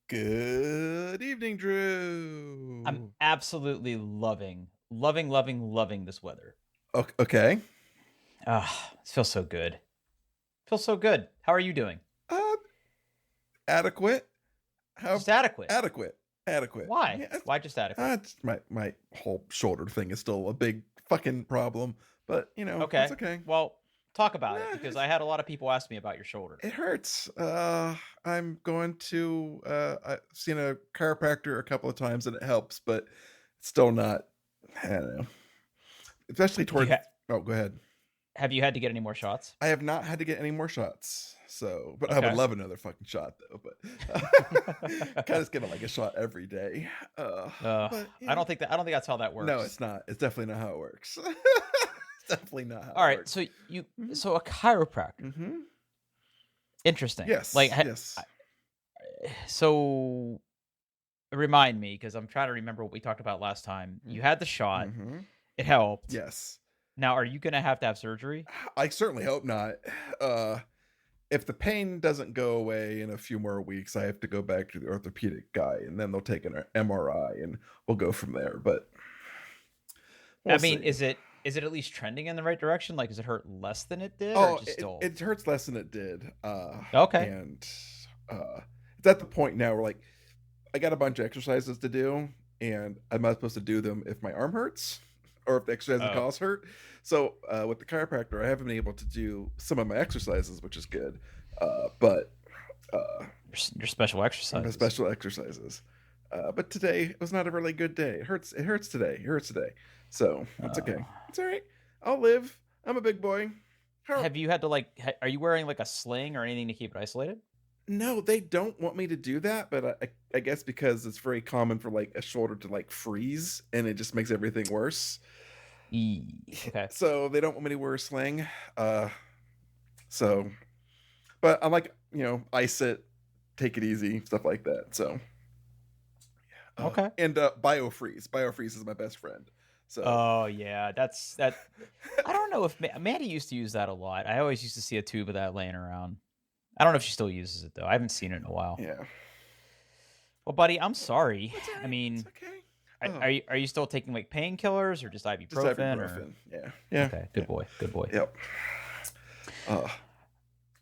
Good evening, I'm Drew. absolutely loving this weather. Okay. It feels so good. Feels so good. How are you doing? Uh, adequate. How Just adequate. adequate? Adequate. Why? Yeah. Why just adequate? My whole shoulder thing is still a big fucking problem, but that's Okay. okay. Well, talk about it Nah, because I had a lot of people ask me about your shoulder. it hurts. I'm going to. I've seen a chiropractor a couple of times and it helps, but it's still not. I don't know. Especially Do you towards. Oh, go ahead. have you had to get any more shots? I have not had to get any more shots. So, but I would Okay. love another fucking shot though. But kind of getting like a shot every day. uh, But I don't think that's how that no, works. it's not. It's definitely not how it works. It's definitely not how All it right. works. So a chiropractor. Mm-hmm. Interesting. Like Yes, yes. so remind me because I'm trying to remember what we talked about last time. You had the shot. Mm-hmm. It helped. Yes. Now, are you gonna have to have surgery? I certainly hope not. Uh, if the pain doesn't go away in a few more weeks, I have to go back to the orthopedic guy, and then they'll take an MRI, and we'll go from there. But I we'll mean, see. is it at least trending in the right direction? Like, does it hurt less than it did, or Oh, just it, still it hurts less than it did. okay? And it's at the point now where like I got a bunch of exercises to do, and I'm not supposed to do them if my arm hurts or if the exercise Oh, cause hurt. So with the chiropractor, I haven't been able to do some of my exercises, which is good. But your special my exercises. special exercises. But today was not a really good day. It hurts. It hurts today. It hurts today. So it's Uh, okay. It's all right. I'll live. I'm a big boy. How have you had to like? Are you wearing like a sling or anything to keep it isolated? No, they don't want me to do that, but I guess because it's very common for like a shoulder to like freeze and it just makes everything worse. Okay. So they don't want me to wear a sling. Uh, so, but I like, ice it, take it easy, stuff like that. So, Okay. and biofreeze. Biofreeze is my best friend. So, Oh yeah, that's that. I don't know if Maddie used to use that a lot. I always used to see a tube of that laying around. I don't know if she still uses it though. I haven't seen it in a while. yeah. Well, buddy, I'm sorry. It's all I right. It's mean, okay. are you still taking like painkillers or just Just ibuprofen or? ibuprofen. Yeah. Yeah. Okay, good Yeah. boy, good boy. Yep. Uh,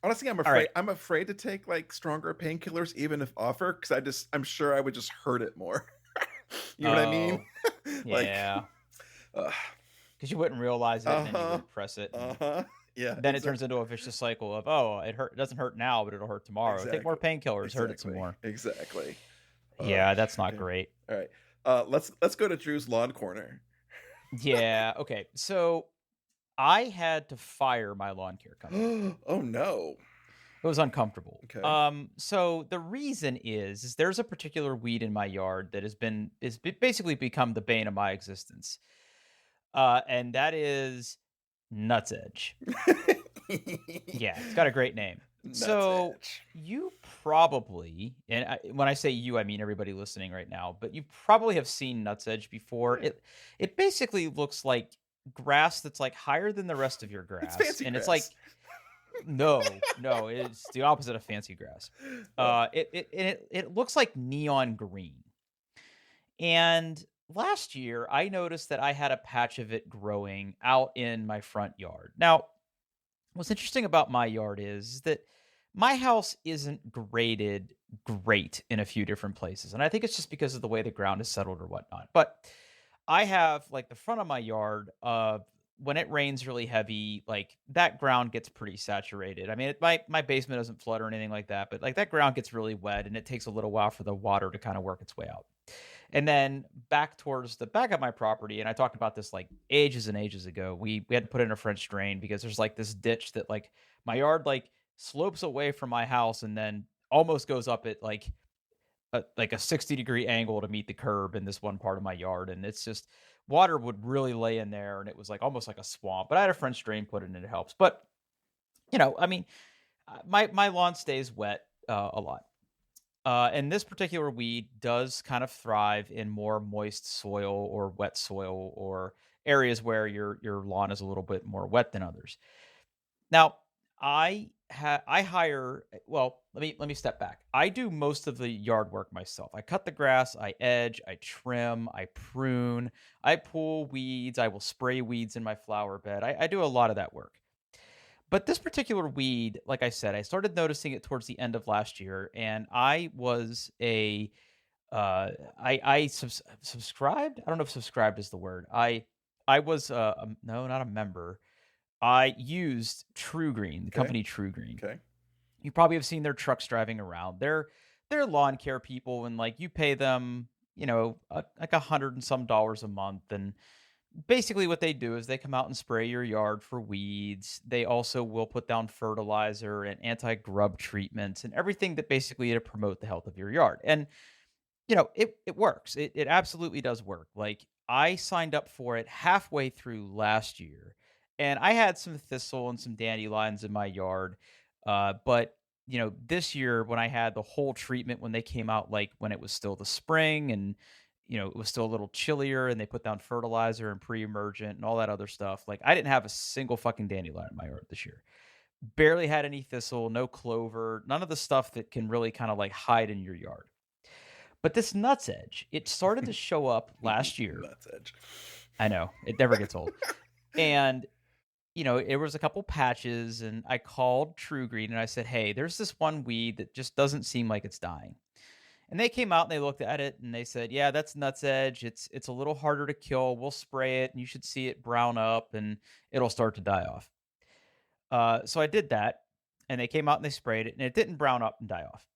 Honestly, I'm All afraid right. I'm afraid to take, like, stronger painkillers even if offered, because I'm sure I would just hurt it more. You know what I mean? Oh, Like, yeah, uh, because you wouldn't realize it, and then you uh-huh, would press it, and uh-huh. Yeah, then it turns into a vicious cycle of, "Oh, it doesn't hurt now, but it'll hurt tomorrow. Take more exactly, painkillers, hurt it some exactly, more." exactly. Yeah, that's not Okay. great. Alright. Let's go to Drew's lawn corner. Yeah, okay. So, I had to fire my lawn care company. Oh, no. It was uncomfortable. Okay. So the reason is there's a particular weed in my yard that basically become the bane of my existence. And that is nutsedge. Yeah, it's got a great name. Nuts So edge. you probably, when I say you, I mean everybody listening right now, but you probably have seen nutsedge before. Yeah. It basically looks like grass that's like higher than the rest of your It's grass, fancy and it's like grass. no, it's the opposite of fancy grass. Uh, It looks like neon green. And last year, I noticed that I had a patch of it growing out in my front yard. Now, what's interesting about my yard is that my house isn't graded great in a few different places. And I think it's just because of the way the ground is settled or whatnot. But I have like the front of my yard, when it rains really heavy, like that ground gets pretty saturated. I mean, my basement doesn't flood or anything like that, but like that ground gets really wet and it takes a little while for the water to kind of work its way out. And then back towards the back of my property, and I talked about this like ages and ages ago. We had to put in a French drain because there's like this ditch that like my yard like slopes away from my house and then almost goes up at like a 60-degree angle to meet the curb in this one part of my yard, and it's just water would really lay in there, and it was like almost like a swamp. But I had a French drain put in, and it helps. But I mean, my lawn stays wet a lot. And this particular weed does kind of thrive in more moist soil or wet soil or areas where your lawn is a little bit more wet than others. Now, I I hire well, let me step back. I do most of the yard work myself. I cut the grass, I edge, I trim, I prune, I pull weeds, I will spray weeds in my flower bed. I do a lot of that work. But this particular weed, like I said, I started noticing it towards the end of last year, and I was a subscribed. I don't know if subscribed is the word. I was no, not a member. I used True Green, the Okay. company True Green. Okay. You probably have seen their trucks driving around. They're lawn care people, and like you pay them, like $100 and some dollars a month, and basically what they do is they come out and spray your yard for weeds. They also will put down fertilizer and anti-grub treatments and everything that basically to promote the health of your yard. And it works. It absolutely does work. Like I signed up for it halfway through last year, and I had some thistle and some dandelions in my yard. But this year when I had the whole treatment when they came out, like when it was still the spring and it was still a little chillier, and they put down fertilizer and pre-emergent and all that other stuff. Like I didn't have a single fucking dandelion in my yard this year. Barely had any thistle, no clover, none of the stuff that can really kind of like hide in your yard. But this nuts edge, it started to show up last year. Nuts edge. I know, it never gets old. And, it was a couple patches, and I called True Green and I said, "Hey, there's this one weed that just doesn't seem like it's dying." And they came out and they looked at it and they said, "Yeah, that's nuts edge. It's a little harder to kill. We'll spray it and you should see it brown up and it'll start to die off." So I did that, and they came out and they sprayed it, and it didn't brown up and die off.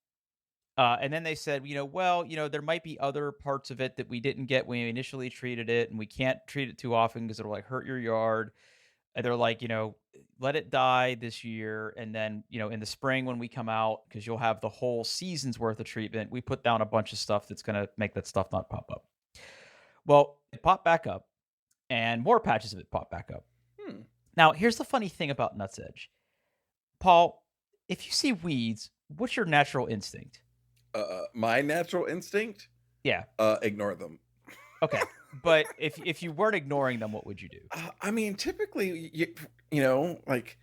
And then they said, well, there might be other parts of it that we didn't get when we initially treated it, and we can't treat it too often because it'll like hurt your yard. And they're like, let it die this year, and then in the spring when we come out, because you'll have the whole season's worth of treatment, we put down a bunch of stuff that's gonna make that stuff not pop up. Well, it popped back up, and more patches of it popped back up. Hmm. Now, here's the funny thing about Nuts Edge, Paul. If you see weeds, what's your natural instinct? My natural instinct, Yeah. ignore them. Okay. But if you weren't ignoring them, what would you do? I mean, typically, like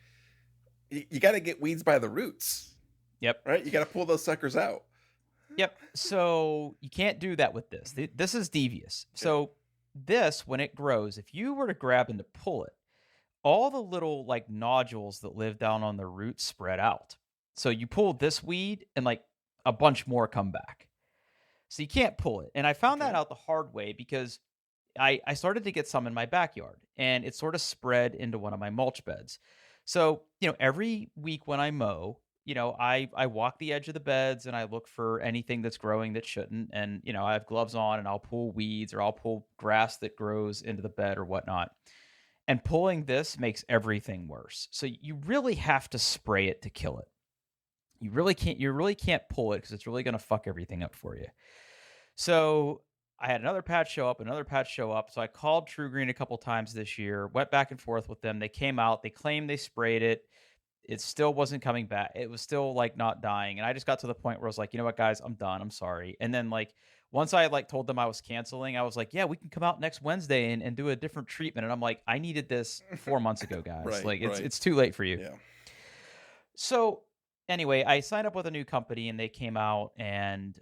you got to get weeds by the roots, Yep. right? You got to pull those suckers out. Yep. So you can't do that with this. This is devious. So this, when it grows, if you were to grab and to pull it, all the little like nodules that live down on the roots spread out. So you pull this weed and like a bunch more come back. So you can't pull it. And I found that Okay. out the hard way because I started to get some in my backyard, and it sort of spread into one of my mulch beds. So, every week when I mow, I walk the edge of the beds and I look for anything that's growing that shouldn't. And, I have gloves on and I'll pull weeds or I'll pull grass that grows into the bed or whatnot. And pulling this makes everything worse. So you really have to spray it to kill it. You really can't pull it because it's really going to fuck everything up for you. So I had another patch show up, another patch show up. So I called True Green a couple times this year, went back and forth with them. They came out, they claimed they sprayed it. It still wasn't coming back. It was still like not dying. And I just got to the point where I was like, you know what, guys, I'm done. I'm sorry. And then like once I like told them I was canceling, I was like, yeah, we can come out next Wednesday and do a different treatment. And I'm like, I needed this 4 months ago, guys. Right, Like right. it's too late for you. Yeah. So anyway, I signed up with a new company and they came out and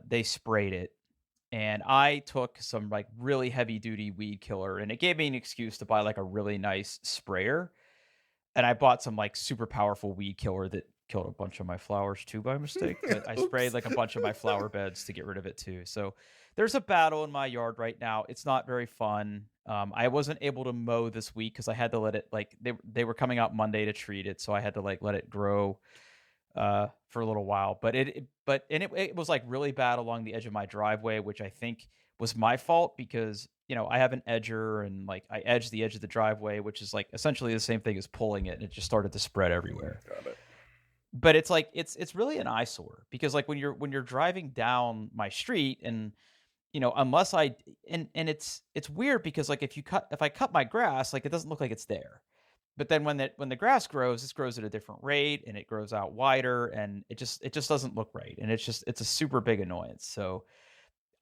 they sprayed it. And I took some like really heavy duty weed killer, and it gave me an excuse to buy like a really nice sprayer. And I bought some like super powerful weed killer that killed a bunch of my flowers too by mistake. But I sprayed Oops. like a bunch of my flower beds to get rid of it too. So there's a battle in my yard right now. It's not very fun. I wasn't able to mow this week because I had to let it like they were coming out Monday to treat it, so I had to like let it grow for a little while. But it was like really bad along the edge of my driveway, which I think was my fault because I have an edger and like I edged the edge of the driveway, which is like essentially the same thing as pulling it, and it just started to spread everywhere. Got it. But it's like it's really an eyesore because like when you're driving down my street and unless I and it's weird because like if I cut my grass, like it doesn't look like it's there. But then when the grass grows, this grows at a different rate and it grows out wider, and it just doesn't look right. And it's a super big annoyance. So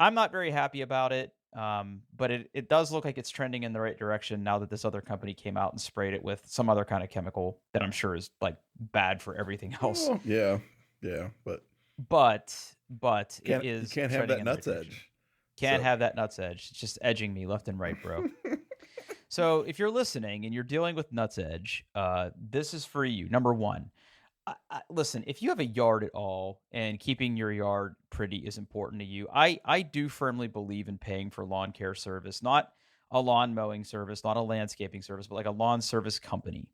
I'm not very happy about it. But it does look like it's trending in the right direction now that this other company came out and sprayed it with some other kind of chemical that I'm sure is like bad for everything else. Oh, yeah, yeah, but But it you is can't have trending that in the right nuts direction. edge. Can't So have that nuts edge. It's just edging me left and right, bro. So if you're listening and you're dealing with nuts edge, this is for you. Number one, listen, if you have a yard at all and keeping your yard pretty is important to you, I do firmly believe in paying for lawn care service, not a lawn mowing service, not a landscaping service, but like a lawn service company.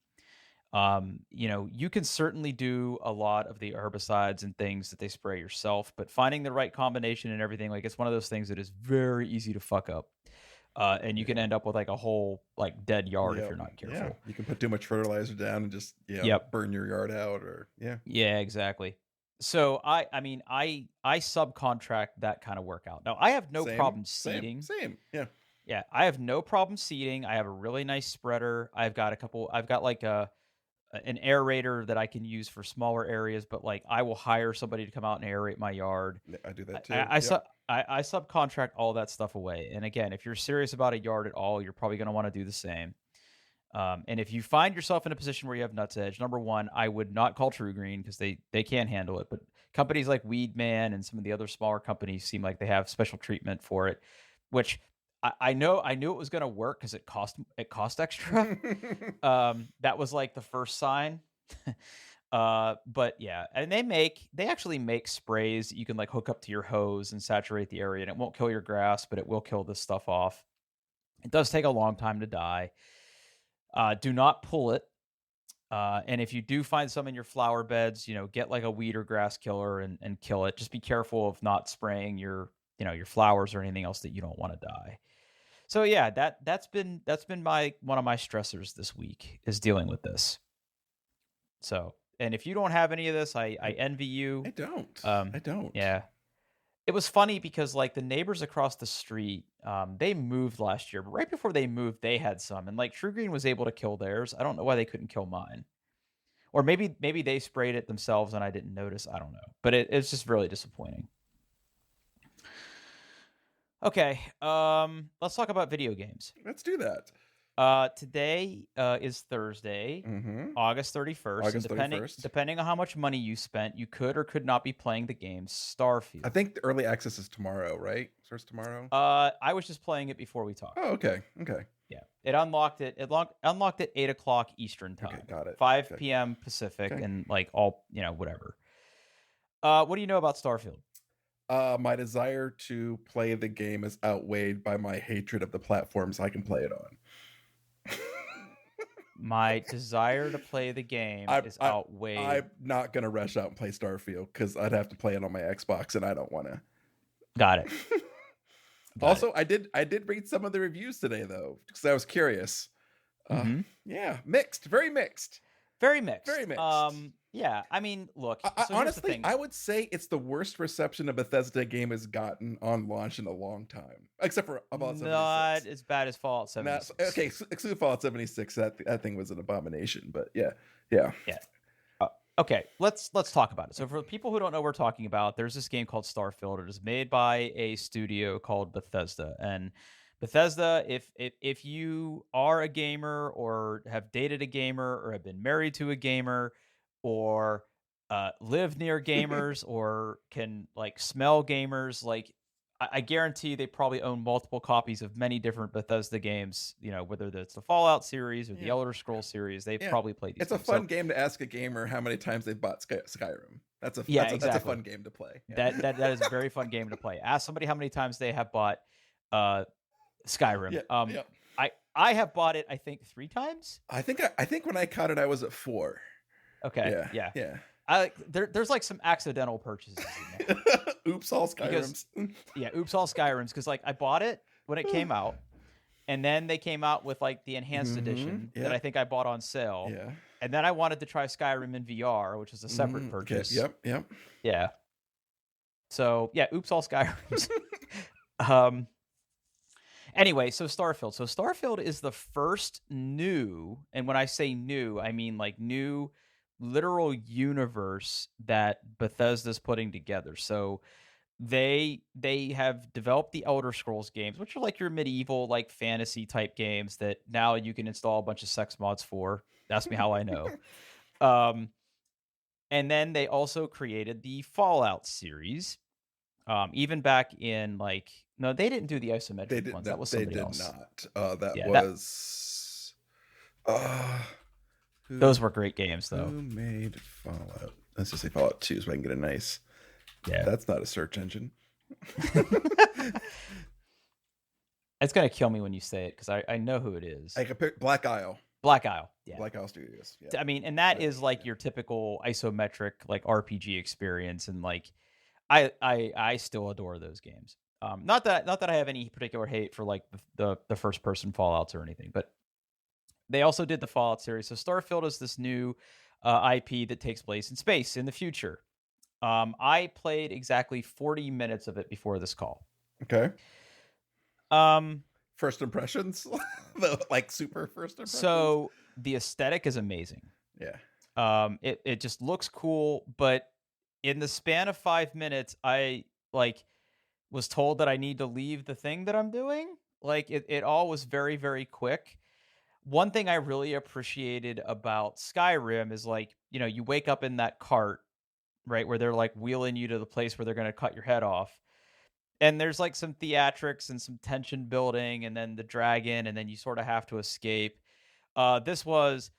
You can certainly do a lot of the herbicides and things that they spray yourself, but finding the right combination and everything, like it's one of those things that is very easy to fuck up. And you can yeah, end up with like a whole like dead yard if yeah, you're not yeah. careful. You can put too much fertilizer down and just Yep. burn your yard out, or yeah. Yeah, exactly. So I mean I subcontract that kind of work out. Now I have no Same, problem same, seeding. same. Yeah. Yeah, I have no problem seeding. I have a really nice spreader. I've got like an aerator that I can use for smaller areas, but like I will hire somebody to come out and aerate my yard. Yeah, I do I that I, too. I, Yep. sub, I subcontract all that stuff away. And again, if you're serious about a yard at all, you're probably going to want to do the same. And if you find yourself in a position where you have nuts edge, number one, I would not call True Green because they can't handle it. But companies like Weed Man and some of the other smaller companies seem like they have special treatment for it, which I knew it was going to work because it cost extra. That was like the first sign. But yeah, and they actually make sprays that you can like hook up to your hose and saturate the area, and it won't kill your grass, but it will kill this stuff off. It does take a long time to die. Do not pull it. And if you do find some in your flower beds, get like a weed or grass killer and kill it. Just be careful of not spraying your flowers or anything else that you don't want to die. So yeah, that's been my one of my stressors this week is dealing with this. So, and if you don't have any of this, I envy you. I don't. Um, I don't. yeah, it was funny because like the neighbors across the street, they moved last year, but right before they moved, they had some, and like True Green was able to kill theirs. I don't know why they couldn't kill mine, or maybe they sprayed it themselves and I didn't notice. I don't know, but it's just really disappointing. Okay, let's talk about video games. Let's do that. Today is Thursday, Mm-hmm. August 31st, and August 31st. depending on how much money you spent, you could or could not be playing the game Starfield. I think the early access is tomorrow, right? Starts tomorrow. I was just playing it before we talked. Oh, okay. Okay. Yeah, it unlocked it. Unlocked at 8 o'clock Eastern time. Okay, got it. 5 p.m. Pacific, Okay. and like all whatever. What do you know about Starfield? My desire to play the game is outweighed by my hatred of the platforms I can play it on. My desire to play the game is outweighed. I'm not gonna rush out and play Starfield because I'd have to play it on my Xbox, and I don't want to. Got it. Also, I did read some of the reviews today though, because I was curious. Mhm. Yeah, mixed, very mixed. Very mixed. Very mixed. Yeah. I mean, look. I, So here's the honestly, thing. I would say it's the worst reception a Bethesda game has gotten on launch in a long time, except for Fallout 76. Not as bad as Fallout 76. Okay, exclude Fallout 76. That thing was an abomination, but yeah. Yeah. Okay, let's talk about it. So for people who don't know what we're talking about, there's this game called Starfield. It is made by a studio called Bethesda. And Bethesda, if you are a gamer or have dated a gamer or have been married to a gamer or live near gamers or can like smell gamers, like I guarantee they probably own multiple copies of many different Bethesda games. Whether it's the Fallout series or the Yeah. Elder Scrolls series, they've Yeah. probably played these. It's a games. fun game to ask a gamer how many times they've bought Skyrim. That's a Yeah, that's a exactly. fun game to play. Yeah. That is a very fun game to play. Ask somebody how many times they have bought Skyrim. Yeah. I have bought it, I think 3 times. I think when I caught it, I was at 4. Okay. Yeah. There's like some accidental purchases in there. Oops, all Skyrims. Yeah, oops, all Skyrims, because like I bought it when it came out, and then they came out with like the enhanced edition that I think I bought on sale. Yeah. And then I wanted to try Skyrim in VR, which is a separate purchase. Okay. Yep. Yeah. So yeah, oops, all Skyrims. Anyway, so Starfield. So Starfield is the first new, and when I say new, I mean like new literal universe that Bethesda's putting together. So They have developed the Elder Scrolls games, which are like your medieval, like, fantasy type games that now you can install a bunch of sex mods for. Ask me how I know. Um, and then they also created the Fallout series, even back in, like, no, they didn't do the They isometric did ones, that not. was They somebody did else. not. That Yeah, that was uh those who were great games, though. who made Fallout? Let's just say Fallout 2 so I can get a nice. Yeah. That's not a search engine. It's gonna kill me when you say it, 'cause I know who it is. I could pick Black Isle. Black Isle, yeah. Black Isle Studios. Yeah. I mean, and that Yeah. is, like, your typical isometric, like, RPG experience, and, like, I still adore those games. Not that I have any particular hate for, like, the first person Fallouts or anything, but they also did the Fallout series. So Starfield is this new, IP that takes place in space in the future. I played exactly 40 minutes of it before this call. Okay. Um, First impressions? Like super first impressions? so the aesthetic is amazing. Yeah. It just looks cool, but in the span of 5 minutes, I, like, was told that I need to leave the thing that I'm doing. Like, it all was very, very quick. One thing I really appreciated about Skyrim is, like, you wake up in that cart, right, where they're, like, wheeling you to the place where they're gonna cut your head off. And there's, like, some theatrics and some tension building, and then the dragon, and then you sorta have to escape. This was,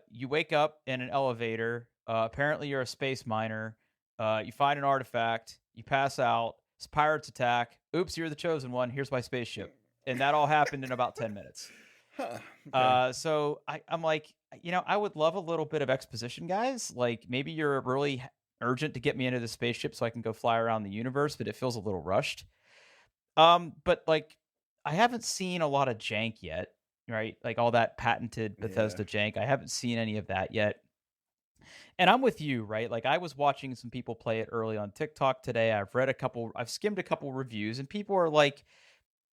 you wake up in an elevator, apparently you're a space miner, you find an artifact, you pass out, pirates attack, "Oops, you're the chosen one, here's my spaceship." And that all happened in about 10 minutes. Huh. Okay. So I'm like, I would love a little bit of exposition, guys. Like, maybe you're really urgent to get me into the spaceship so I can go fly around the universe, but it feels a little rushed. But, like, I haven't seen a lot of jank yet, right? Like, all that patented Yeah. Bethesda jank. I haven't seen any of that yet. And I'm with you, right? Like, I was watching some people play it early on TikTok today. I've skimmed a couple reviews, and people are like,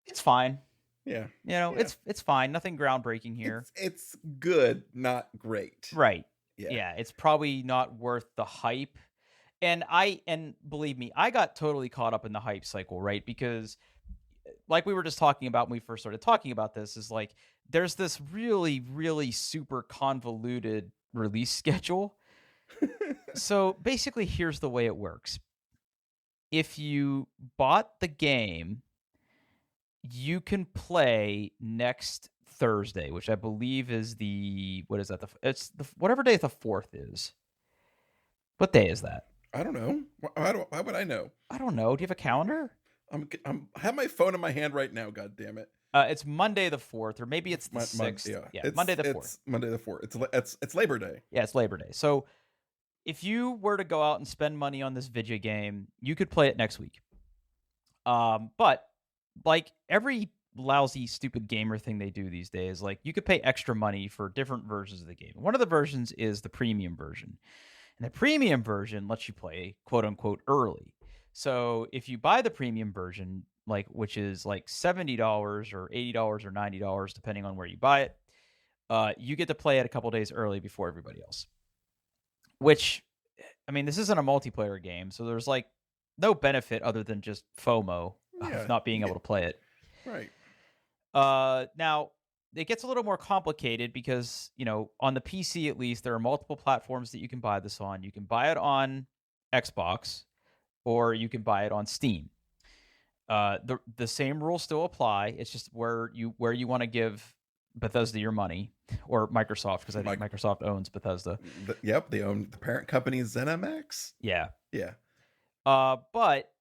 it's fine. Yeah. Yeah. It's fine. Nothing groundbreaking here. It's good, not great. Right. Yeah. Yeah. It's probably not worth the hype. And believe me, I got totally caught up in the hype cycle, right? Because, like we were just talking about when we first started talking about this, is like there's this really, really super convoluted release schedule. So basically, here's the way it works. If you bought the game, you can play next Thursday, which I believe is what is that? It's the whatever day the 4th is. What day is that? I don't know. Why would I know? I don't know. Do you have a calendar? I have my phone in my hand right now. God damn it! It's Monday the 4th, or maybe it's the 6th. Yeah, Monday the 4th. It's Monday the 4th. It's Labor Day. Yeah, it's Labor Day. So if you were to go out and spend money on this video game, you could play it next week. But like every lousy, stupid gamer thing they do these days, like, you could pay extra money for different versions of the game. One of the versions is the premium version. And the premium version lets you play, quote unquote, early. So if you buy the premium version, like, which is like $70 or $80 or $90, depending on where you buy it, you get to play it a couple days early before everybody else. Which, I mean, this isn't a multiplayer game, so there's like no benefit other than just FOMO of not being able to play it. Right. Now, it gets a little more complicated because, on the PC at least, there are multiple platforms that you can buy this on. You can buy it on Xbox, or you can buy it on Steam. The same rules still apply. It's just where you want to give Bethesda your money, or Microsoft, because I think Microsoft owns Bethesda. Yep, they own the parent company ZeniMax. Yeah. Yeah. But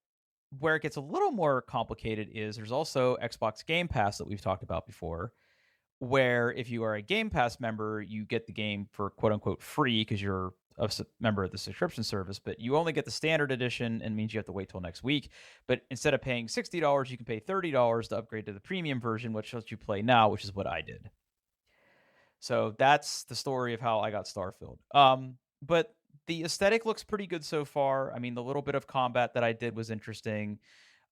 where it gets a little more complicated is there's also Xbox Game Pass that we've talked about before, where if you are a Game Pass member, you get the game for quote unquote free because you're a member of the subscription service, but you only get the standard edition, and means you have to wait till next week. But instead of paying $60, you can pay $30 to upgrade to the premium version, which lets you play now, which is what I did. So that's the story of how I got Starfield. But the aesthetic looks pretty good so far. I mean, the little bit of combat that I did was interesting.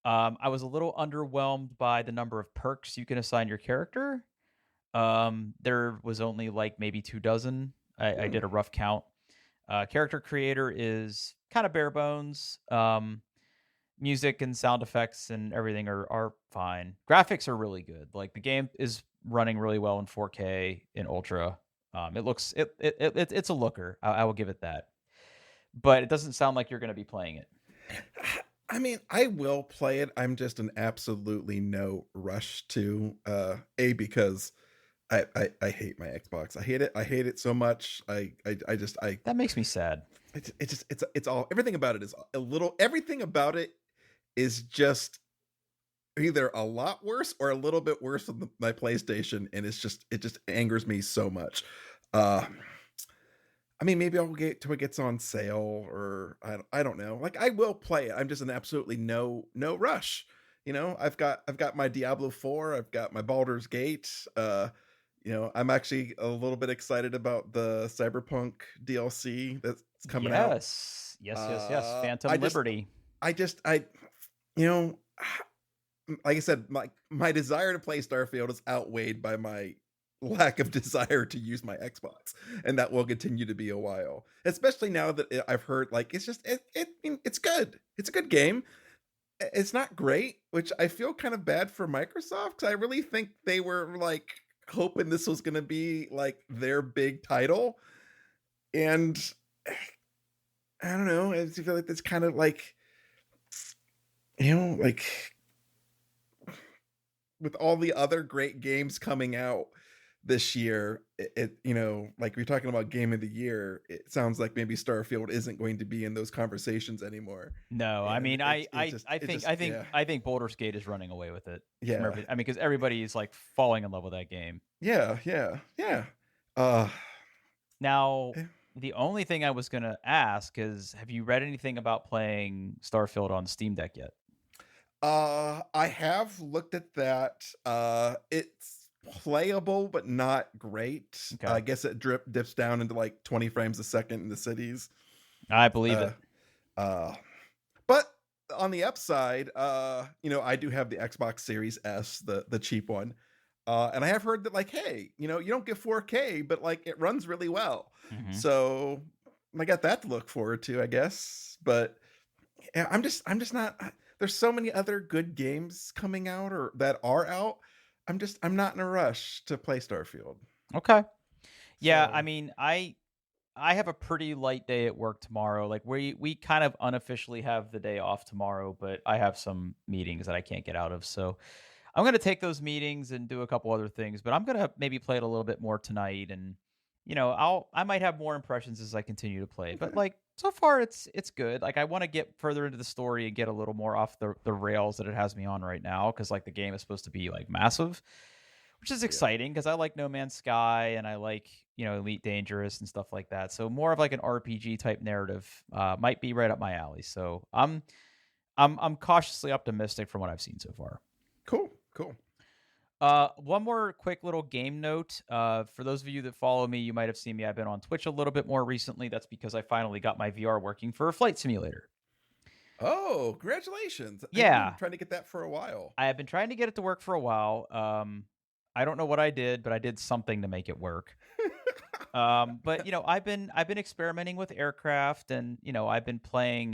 I was a little underwhelmed by the number of perks you can assign your character. There was only like maybe 24. I did a rough count. Character creator is kind of bare bones. music and sound effects and everything are fine. Graphics are really good. Like the game is running really well in 4K in Ultra. It looks it's a looker. I will give it that. But it doesn't sound like you're going to be playing it. I mean, I will play it. I'm just in absolutely no rush to because I hate my Xbox. I hate it. I hate it so much. I just That makes me sad. it's all everything about it is a little everything about it is just either a lot worse or a little bit worse than my PlayStation, and it just angers me so much. Uh I mean, maybe I'll get till it gets on sale, or I don't know. Like I will play it. I'm just in absolutely no rush. You know, I've got my Diablo 4, I've got my Baldur's Gate. You know, I'm actually a little bit excited about the Cyberpunk DLC that's coming out. Yes. Yes. I Phantom just Liberty. I you know, like I said, my desire to play Starfield is outweighed by my lack of desire to use my Xbox, and that will continue to be a while. Especially now that I've heard like it's just it's good. It's a good game. It's not great, which I feel kind of bad for Microsoft because I really think they were like hoping this was going to be like their big title, and I don't know. I just feel like it's kind of like like with all the other great games coming out this year, like we're talking about game of the year, it sounds like maybe Starfield isn't going to be in those conversations anymore. No, I And mean, I think Baldur's Gate is running away with it from yeah, every. I mean, because everybody is like falling in love with that game. yeah. Uh, Now, eh, the only thing I was gonna ask is, have you read anything about playing Starfield on Steam Deck yet? I have looked at that. It's playable, but not great. Okay, I guess it dips down into like 20 frames a second in the cities. I believe Uh, it. uh, But on the upside, I do have the Xbox Series S, the cheap one. And I have heard that like, hey, you don't get 4K, but like it runs really well. Hmm. So I got that to look forward to, I guess. But yeah, I'm just not there's so many other good games coming out or that are out. I'm not in a rush to play Starfield. Okay. Yeah, I So mean, I have a pretty light day at work tomorrow. Like we kind of unofficially have the day off tomorrow, but I have some meetings that I can't get out of. So I'm gonna take those meetings and do a couple other things, but I'm gonna maybe play it a little bit more tonight, and I might have more impressions as I continue to play. But okay. like so far, it's good. Like I want to get further into the story and get a little more off the rails that it has me on right now, because like the game is supposed to be like massive, which is Yeah. exciting because I like No Man's Sky and I like Elite Dangerous and stuff like that. So more of like an RPG type narrative might be right up my alley. So I'm cautiously optimistic from what I've seen so far. Cool. Cool. One more quick little game note. For those of you that follow me, you might have seen me. I've been on Twitch a little bit more recently. That's because I finally got my VR working for a flight simulator. Oh, congratulations. I've been Yeah, trying to get that for a while. I have been trying to get it to work for a while. I don't know what I did, but I did something to make it work. But I've been experimenting with aircraft, and I've been playing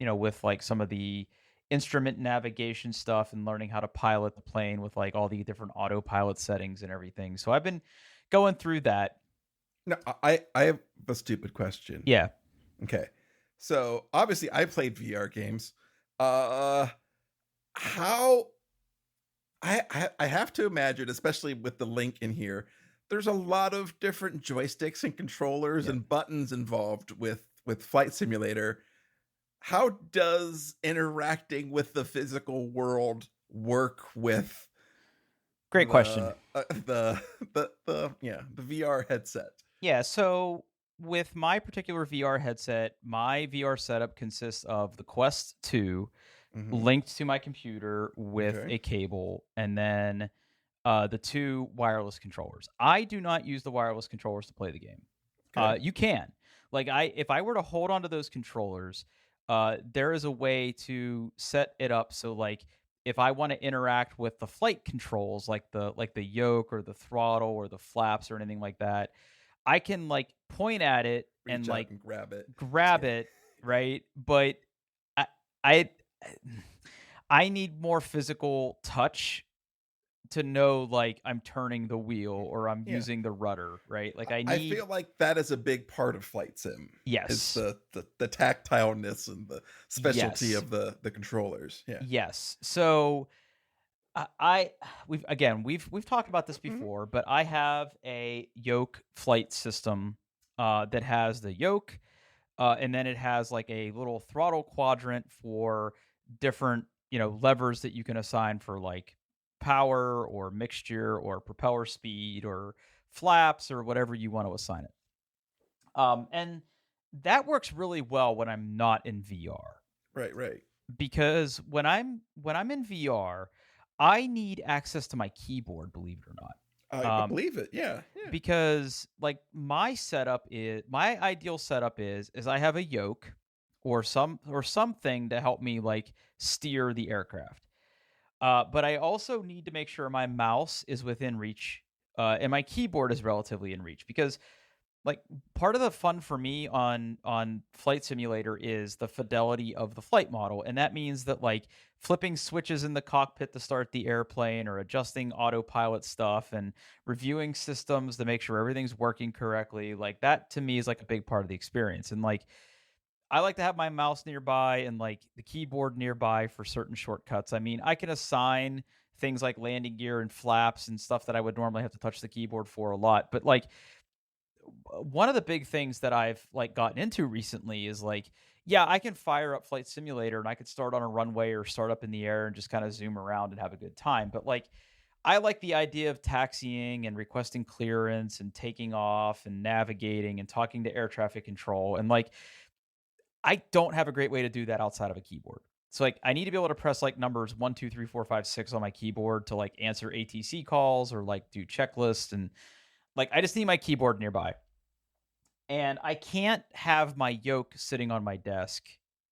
with like some of the instrument navigation stuff and learning how to pilot the plane with like all the different autopilot settings and everything. So I've been going through that. No, I have a stupid question. Yeah. Okay. So obviously I played VR games. Uh how I have to imagine, especially with the link in here, there's a lot of different joysticks and controllers Yep. and buttons involved with Flight Simulator. How does interacting with the physical world work with Great question. the VR headset? Yeah, so with my particular VR headset, my VR setup consists of the Quest 2 Mhm. linked to my computer with Okay. a cable, and then the two wireless controllers. I do not use the wireless controllers to play the game. Okay. You can. Like if I were to hold onto those controllers, there is a way to set it up so like if I want to interact with the flight controls, like the yoke or the throttle or the flaps or anything like that, I can like point at it and Reach out like and grab it. grab Yeah. it, right? But I I I need more physical touch to know, like, I'm turning the wheel or I'm Yeah. using the rudder, right? Like, I I need. feel like that is a big part of flight sim, is Yes. the tactileness and the specialty Yes. of the controllers. Yeah. Yes. So, I we've talked about this Mhm. before, but I have a yoke flight system, that has the yoke, and then it has, like, a little throttle quadrant for different, levers that you can assign for, like, power or mixture or propeller speed or flaps or whatever you want to assign it. And that works really well when I'm not in VR, Right, right. because when I'm in VR, I need access to my keyboard, believe it or not. I Um, believe it. Yeah, yeah. because, like, my ideal setup is I have a yoke or something to help me, like, steer the aircraft. But I also need to make sure my mouse is within reach, and my keyboard is relatively in reach, because, like, part of the fun for me on flight simulator is the fidelity of the flight model, and that means that, like, flipping switches in the cockpit to start the airplane or adjusting autopilot stuff and reviewing systems to make sure everything's working correctly, like, that to me is, like, a big part of the experience. And, like, I like to have my mouse nearby and, like, the keyboard nearby for certain shortcuts. I mean, I can assign things like landing gear and flaps and stuff that I would normally have to touch the keyboard for a lot, but, like, one of the big things that I've, like, gotten into recently is, like, yeah, I can fire up Flight Simulator and I could start on a runway or start up in the air and just kind of zoom around and have a good time. But, like, I like the idea of taxiing and requesting clearance and taking off and navigating and talking to air traffic control. And, like, I don't have a great way to do that outside of a keyboard. So, like, I need to be able to press, like, numbers 1, 2, 3, 4, 5, 6 on my keyboard to, like, answer ATC calls or, like, do checklists. And, like, I just need my keyboard nearby. And I can't have my yoke sitting on my desk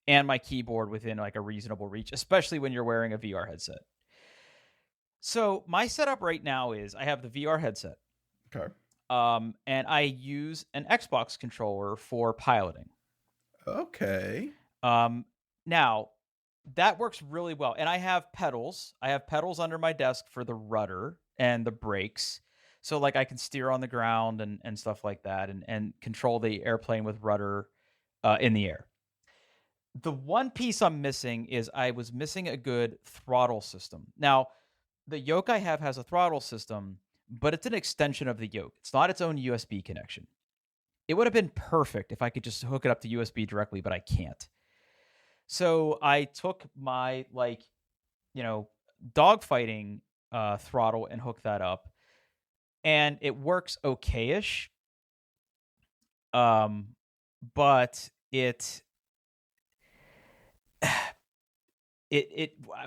and my keyboard within, like, a reasonable reach, especially when you're wearing a VR headset. So my setup right now is I have the VR headset, Okay. and I use an Xbox controller for piloting. Okay. Um, Now that works really well, and I have pedals. I have pedals under my desk for the rudder and the brakes, so, like, I can steer on the ground and stuff like that, and control the airplane with rudder, in the air. The one piece I'm missing is I was missing a good throttle system. Now, the yoke I have has a throttle system, but it's an extension of the yoke. It's not its own USB connection. It would have been perfect if I could just hook it up to USB directly, but I can't. So I took my, like, you know, dogfighting, throttle and hooked that up, and it works okay-ish. Um, but it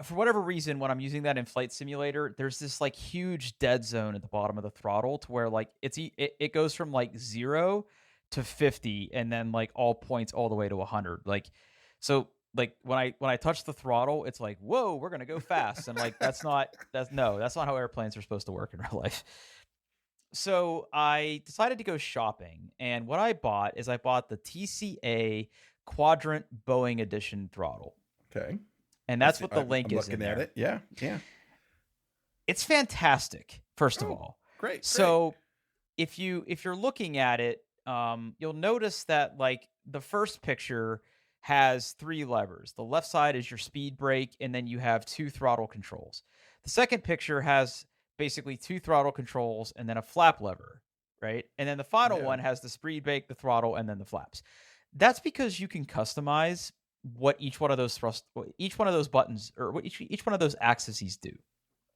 for whatever reason, when I'm using that in Flight Simulator, there's this, like, huge dead zone at the bottom of the throttle to where, like, it goes from, like, 0 to 50 and then, like, all points all the way to 100. Like, so, like, when I touch the throttle, it's like, "Whoa, we're gonna go fast." And, like, that's not how airplanes are supposed to work in real life. So I decided to go shopping, and what I bought the TCA Quadrant Boeing Edition throttle, Okay. and I that's see. what the link I'm is in looking at there. it. Yeah, yeah. It's fantastic, first of Oh, all. great, great. So if you're looking at it, you'll notice that, like, the first picture has three levers. The left side is your speed brake, and then you have two throttle controls. The second picture has basically two throttle controls and then a flap lever, right? And then the final Yeah. one has the speed brake, the throttle, and then the flaps. That's because you can customize what each one of those buttons, or what each one of those axes do.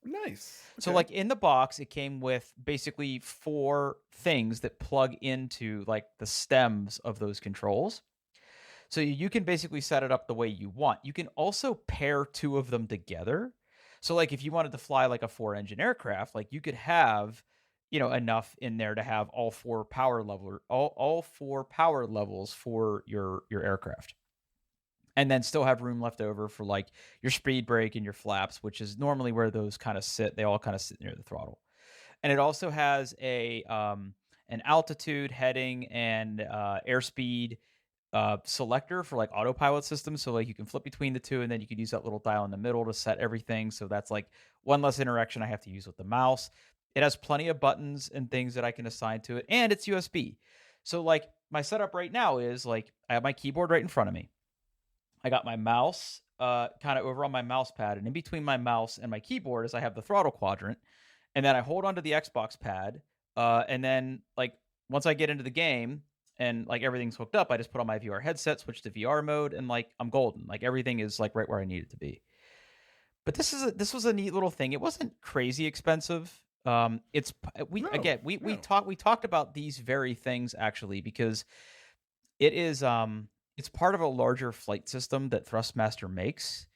Nice. So, Okay. like, in the box, it came with basically four things that plug into, like, the stems of those controls. So you can basically set it up the way you want. You can also pair two of them together. So, like, if you wanted to fly, like, a four-engine aircraft, like, you could have, enough in there to have all four power levels for your aircraft. And then still have room left over for, like, your speed brake and your flaps, which is normally where those kind of sit. They all kind of sit near the throttle. And it also has an altitude, heading, and airspeed selector for like autopilot systems. So like you can flip between the two, and then you could use that little dial in the middle to set everything. So that's like one less interaction I have to use with the mouse. It has plenty of buttons and things that I can assign to it, and it's USB. So like my setup right now is like I have my keyboard right in front of me. I got my mouse kind of over on my mouse pad, and in between my mouse and my keyboard is I have the throttle quadrant, and then I hold onto the Xbox pad, and then like once I get into the game and like everything's hooked up, I just put on my VR headset, switch to VR mode, and like I'm golden. Like everything is like right where I need it to be. But this was a neat little thing. It wasn't crazy expensive. It's we No, again no. we talked about these very things actually because it is it's part of a larger flight system that Thrustmaster makes.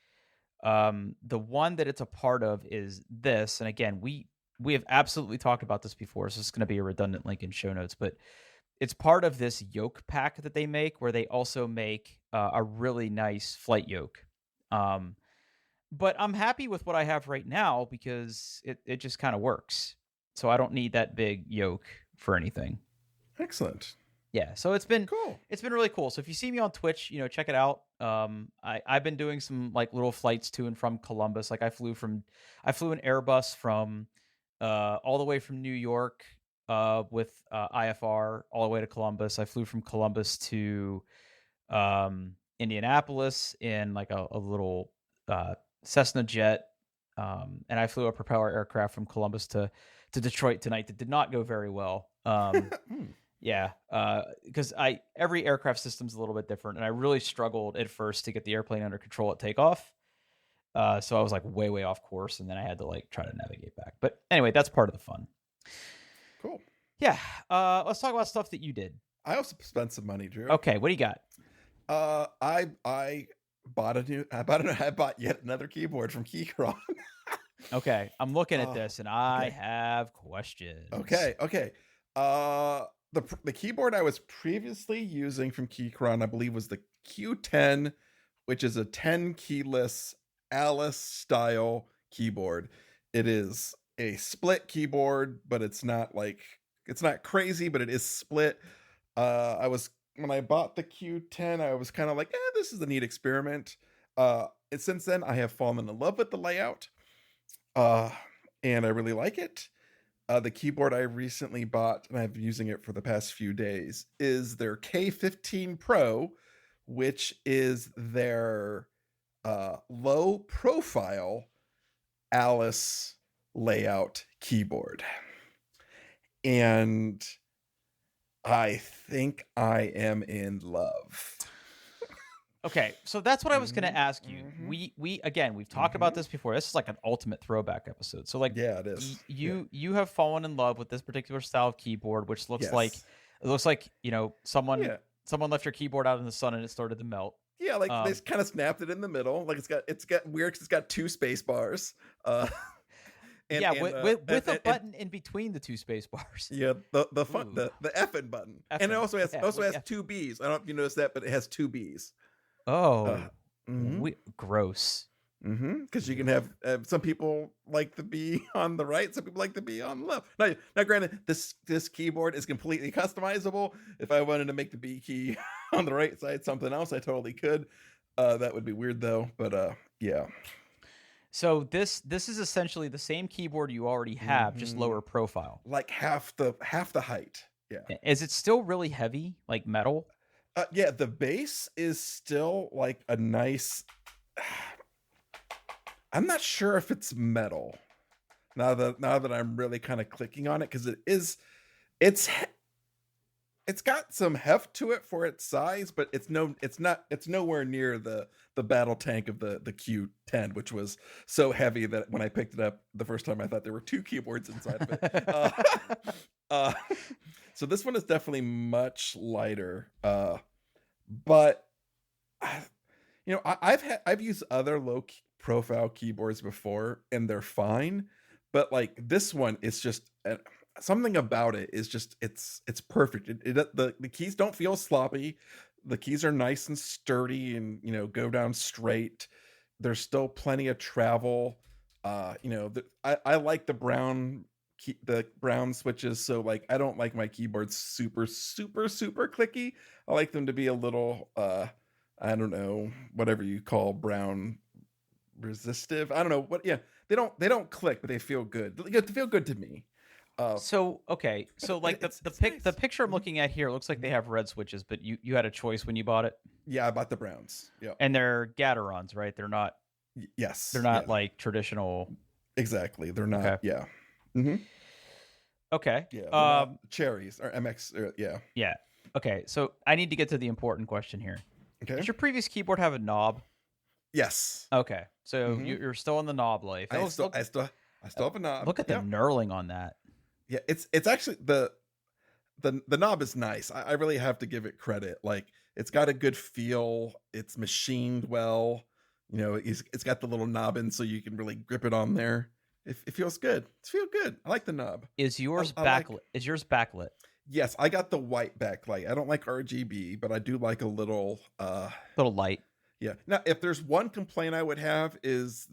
The one that it's a part of is this, and again, we have absolutely talked about this before, so it's going to be a redundant link in show notes, but it's part of this yoke pack that they make, where they also make a really nice flight yoke. Um, but I'm happy with what I have right now because it just kind of works. So I don't need that big yoke for anything. Excellent. Yeah, so Cool. it's been really cool. So if you see me on Twitch, check it out. I've been doing some like little flights to and from Columbus. Like I flew an Airbus from all the way from New York with IFR all the way to Columbus. I flew from Columbus to Indianapolis in like a little Cessna jet. And I flew a propeller aircraft from Columbus to Detroit tonight that did not go very well. Hmm. Yeah, because I every aircraft system's a little bit different, and I really struggled at first to get the airplane under control at takeoff. So I was like way off course, and then I had to like try to navigate back. But anyway, that's part of the fun. Cool. Yeah, let's talk about stuff that you did. I also spent some money, Drew. Okay, what do you got? I I bought yet another keyboard from Keychron. Okay, I'm looking at Oh, this, and I okay. have questions. Okay. The keyboard I was previously using from Keychron, I believe, was the Q10, which is a 10 keyless Alice style keyboard. It is a split keyboard, but it's not crazy, but it is split. I was When I bought the Q10, I was kind of like, this is a neat experiment. And since then, I have fallen in love with the layout, uh, and I really like it. The keyboard I recently bought, and I've been using it for the past few days, is their K15 Pro, which is their low profile Alice layout keyboard. And I think I am in love. Okay, so that's what I was going to Mhm, ask you. mhm, We again, we've talked about mhm. this before. This is like an ultimate throwback episode. So like Yeah, it is. Yeah. you have fallen in love with this particular style of keyboard, which Yes. looks like, Yeah. someone left your keyboard out in the sun and it started to melt. Yeah, like they Um kind of snapped it in the middle. Like it's got weird 'cause it's got two space bars. Uh yeah, with a and button in between the two space bars. yeah, the fun Ooh, the F'n button. And it effing. Yeah, also with has the F. two B's. I don't know if you noticed that, but it has two B's. Uh Oh, mhm. gross. Because you can have some people like the B on the right, some people like the B on the left. Now, granted, this keyboard is completely customizable. If I wanted to make the B key on the right side something else, I totally could. That would be weird though. But yeah. So this is essentially the same keyboard you already have, just hmm lower profile. Like half the height. Yeah. Is it still really heavy, like metal? Yeah. The base is still like a nice. I'm not sure if it's metal. Now that I'm really kind of clicking on it, because it's it's got some heft to it for its size, but it's nowhere near the battle tank of the Q10, which was so heavy that when I picked it up the first time, I thought there were two keyboards inside of it. Uh, so this one is definitely much lighter. But I've used other profile keyboards before, and they're fine. But like this one, it's just something about it is just it's perfect. The keys don't feel sloppy. The keys are nice and sturdy, and go down straight. There's still plenty of travel. I like the brown the brown switches, so like I don't like my keyboards super clicky. I like them to be a little I don't know, whatever you call brown resistive. I don't know what. Yeah, they don't click, but they feel good. They feel good to me. Uh, So okay, so but like it's the nice. picture I'm Mhm, looking at here looks like they mhm. have red switches, but you had a choice when you bought it, Yeah, I bought the browns. Yeah. and they're Gaterons, right? They're Yes. not Yeah. like traditional. Exactly. They're not. Okay, Yeah. Hmm. okay, Yeah. They're not cherries or MX. Yeah. yeah, okay. So I need to get to the important question here. Okay. Did your previous keyboard have a knob? Yes. Okay, so Hmm. you're still in the knob life. It I looks still, look I still, I still have a knob. look at the Yep. knurling on that. Yeah. It's actually the knob is nice. I really have to give it credit. Like it's got a good feel. It's machined well. It's got the little knob in so you can really grip it on there. It feels good. It feels good. I like the knob. Is yours I like. backlit? Is yours backlit? Yes, I got the white backlight. I don't like RGB, but I do like a little. Little light. Yeah. Now, if there's one complaint I would have is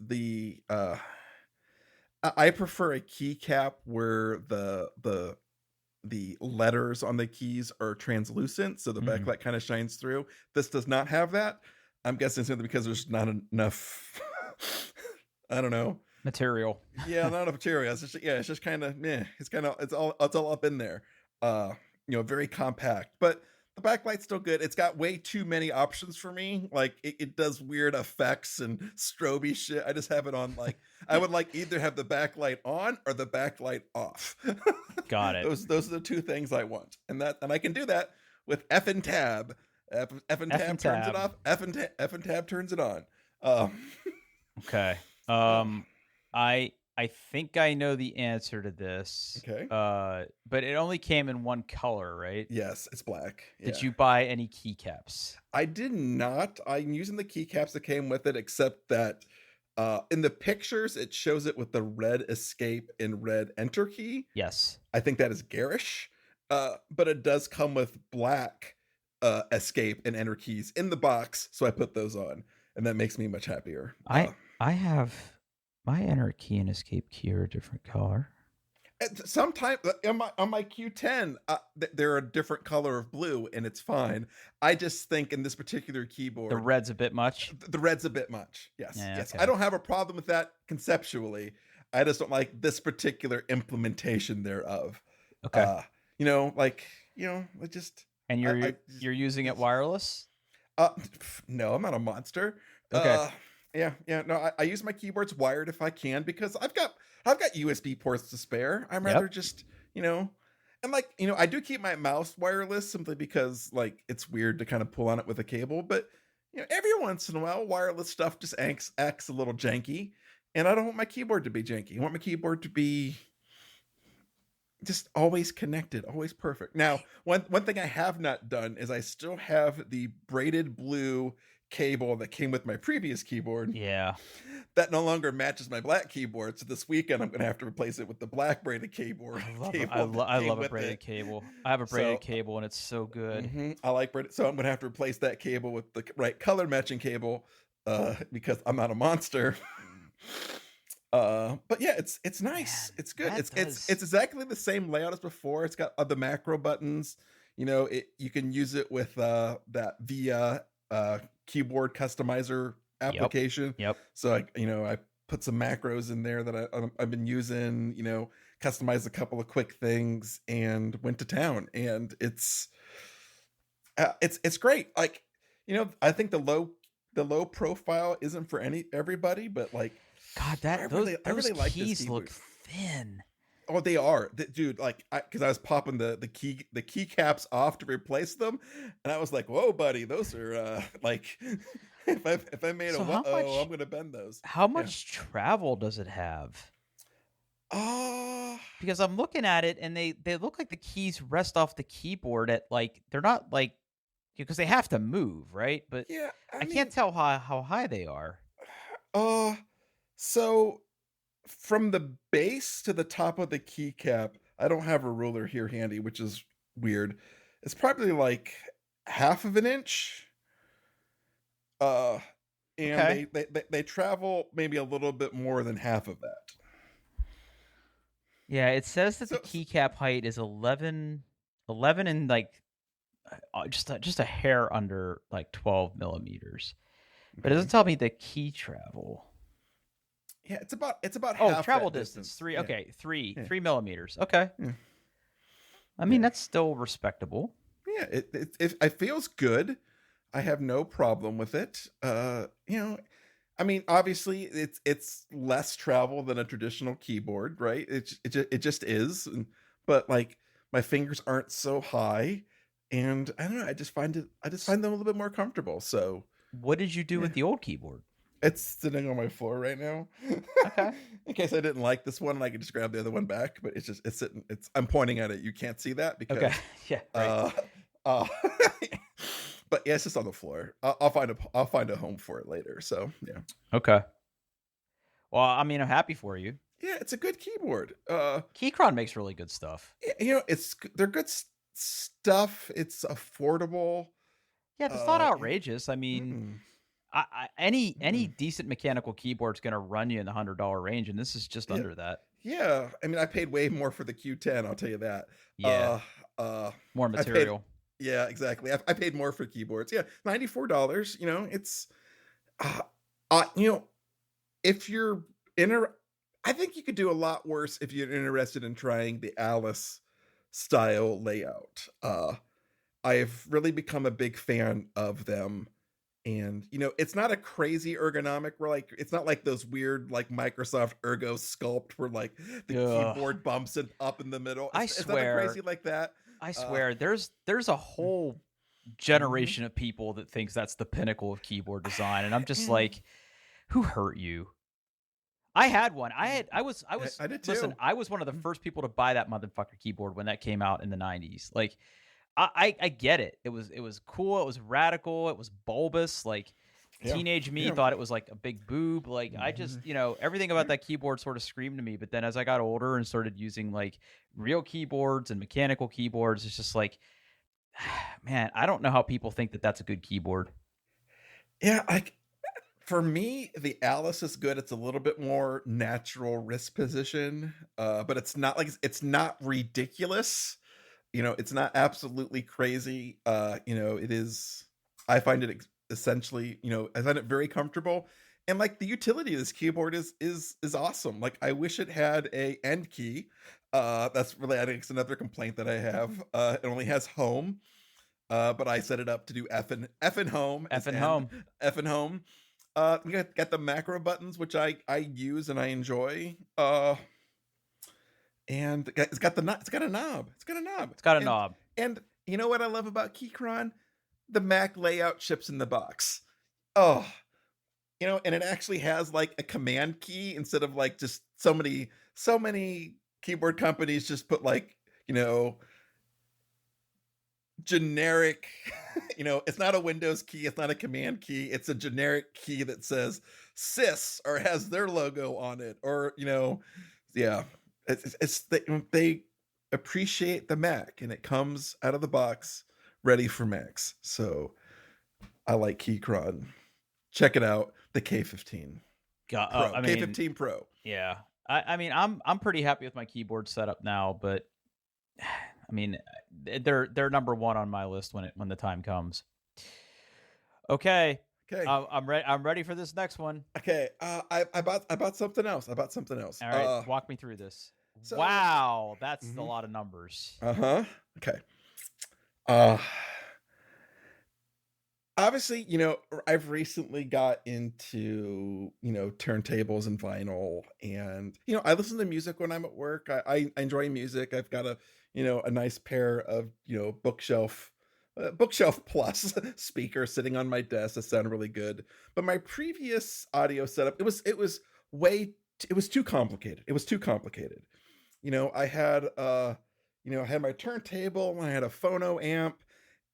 I prefer a keycap where the letters on the keys are translucent, so the Mhm. backlight kind of shines through. This does not have that. I'm guessing simply because there's not enough. I don't know. Material. Yeah, not enough material. It's just kind of meh. It's all up in there. Uh, very compact, but the backlight's still good. It's got way too many options for me. Like it does weird effects and stroby shit. I just have it on like I would like either have the backlight on or the backlight off. Got it. Those are the two things I want, and I can do that with F and tab. F and F and tab turns it tab. off. F and tab turns it on. Um, Okay. uh, I think I know the answer to this. okay. But it only came in one color, right? Yes, it's black. Did Yeah. you buy any keycaps? I did not. I'm using the keycaps that came with it, except that in the pictures it shows it with the red escape and red enter key. Yes. I think that is garish. But it does come with black escape and enter keys in the box, so I put those on, and that makes me much happier. I have my enter key and escape key are a different color. Sometimes on my Q10, they're a different color of blue, and it's fine. I just think in this particular The keyboard, red's a bit much. the red's a bit much. Yes, Yeah, yes. I okay. don't have a problem with that conceptually. I just don't like this particular implementation thereof. Okay. Uh, you know, like it just And I you're using it wireless? no, I'm not a monster. Okay. Yeah. No, I use my keyboards wired if I can because I've got USB ports to spare. I'm rather Yep. just and like I do keep my mouse wireless simply because like it's weird to kind of pull on it with a cable, but every once in a while wireless stuff just acts a little janky, and I don't want my keyboard to be janky. I want my keyboard to be just always connected, always perfect. Now, one thing I have not done is I still have the braided blue cable that came with my previous keyboard Yeah. that no longer matches my black keyboard. So this weekend I'm going to have to replace it with the black braided keyboard cable that I came love a with braided it. cable. I have a braided So cable and it's so good. I like braided. So I'm going to have to replace that cable with the right color matching cable because I'm not a monster. But yeah, it's nice. Man, It's good. that It's does. exactly the same layout as before. It's got the macro buttons. You can use it with that via keyboard customizer Yep. application. Yep. So I put some macros in there that I've been using. Customized a couple of quick things and went to town. And it's great. Like I think the low profile isn't for everybody, but like. God, I those really like this keys look keyboard. thin. Oh, they are, dude. Like, because I was popping the keycaps off to replace them, and I was like, "Whoa, buddy, those are like, if I made So I'm gonna bend those." how Yeah. much travel does it have? Ah, Because I'm looking at it and they look like the keys rest off the keyboard at like they're not like because they have to move, right? But yeah. I I mean, can't tell how high they are. uh, so from the base to the top of the keycap, I don't have a ruler here handy, which is weird. It's probably like half of an inch. Uh, and Okay. they travel maybe a little bit more than half of that. Yeah, it says that the So keycap height is 11 and, like, just a hair under, like, 12 millimeters, but it doesn't okay. tell me the key travel. Yeah, it's about Oh, half travel that distance, distance. 3, Yeah. okay, 3 Yeah. 3 millimeters, okay. Yeah. I mean, Yeah. that's still respectable. Yeah, it feels good. I have no problem with it. I mean, obviously, it's less travel than a traditional keyboard, right? It just is, but like my fingers aren't so high, and I don't know. I just S find them a little bit more comfortable. So What did you do yeah, with the old keyboard? it's sitting on my floor right now. Okay, In case I didn't like this one, and I could just grab the other one back, but it's sitting. It's I'm pointing at it. You can't see that okay, because yeah, right, uh, uh, but yeah, it's just on the floor. I'll find a home for it later. So yeah, okay. Well, I mean, I'm happy for you. yeah, it's a good keyboard. Keychron makes really good stuff. They're good stuff. It's affordable. Yeah, that's not Yeah, outrageous. I mean, mm-mm, any mm-mm. decent mechanical keyboard's gonna run you in the $100 range, and this is just Yeah, under that. yeah. I mean, I paid way more for the Q10. I'll tell you that. Yeah, Uh, uh, more I paid. material. Yeah, exactly. I paid more for keyboards. Yeah, $94. It's uh, uh, you know, if you're inter I think you could do a lot worse if you're interested in trying the Alice style layout. I've really become a big fan of them. And it's not a crazy ergonomic where like it's not like those weird like Microsoft Ergo Sculpt where like the Ugh. keyboard bumps it up in the middle. I It's nothing swear, crazy like that. I Uh swear, there's a whole mhm. generation of people that thinks that's the pinnacle of keyboard design, and I'm just Yeah, like, who hurt you? I had one. yeah. I was I did listen, too. I was one of the Mm, first people to buy that motherfucker keyboard when that came out in the 90s. Like, I get it. It was cool, it was radical, it was bulbous, like, yeah. teenage me Yeah. thought it was like a big boob. Like, I Mhm. just, everything about Yeah. that keyboard sort of screamed to me. But then as I got older and started using like real keyboards and mechanical keyboards, it's just like, man, I don't know how people think that that's a good keyboard. Yeah, for me, the Alice is good. It's a little bit more natural wrist position, but it's not ridiculous. It's not absolutely crazy. It is. I find it essentially, I find it very comfortable, and like the utility of this keyboard is awesome. Like I wish it had a end key. That's really I think it's another complaint that I have. It only has home, but I set it up to do F and home as Effing end, home. F and home. You got the macro buttons, which I use and I enjoy. And it's got a knob. It's got a knob. It's got a And knob. and you know what I love about Keychron? The Mac layout chips in the box. Oh, and it actually has like a command key instead of like just so many keyboard companies just put like, you know, generic it's not a Windows key, it's not a command key, it's a generic key that says sys or has their logo on it, or yeah, they appreciate the Mac, and it comes out of the box ready for Macs. So I like Keychron. Check it out, the I mean, K15 Pro. yeah. I mean, I'm pretty happy with my keyboard setup now, but I mean, they're number one on my list when the time comes. Okay, Okay. I'm ready for this next one. Okay, I bought something else. I bought something else. All right, walk me through this. So Wow, that's a mhm, lot of numbers. uh-huh. Okay. Uh Obviously, I've recently got into, turntables and vinyl, and I listen to music when I'm at work. I enjoy music. I've got a nice pair of, bookshelf plus speakers sitting on my desk that sound really good. But my previous audio setup, it was too complicated. It was too complicated. I had I had my turntable, and I had a phono amp,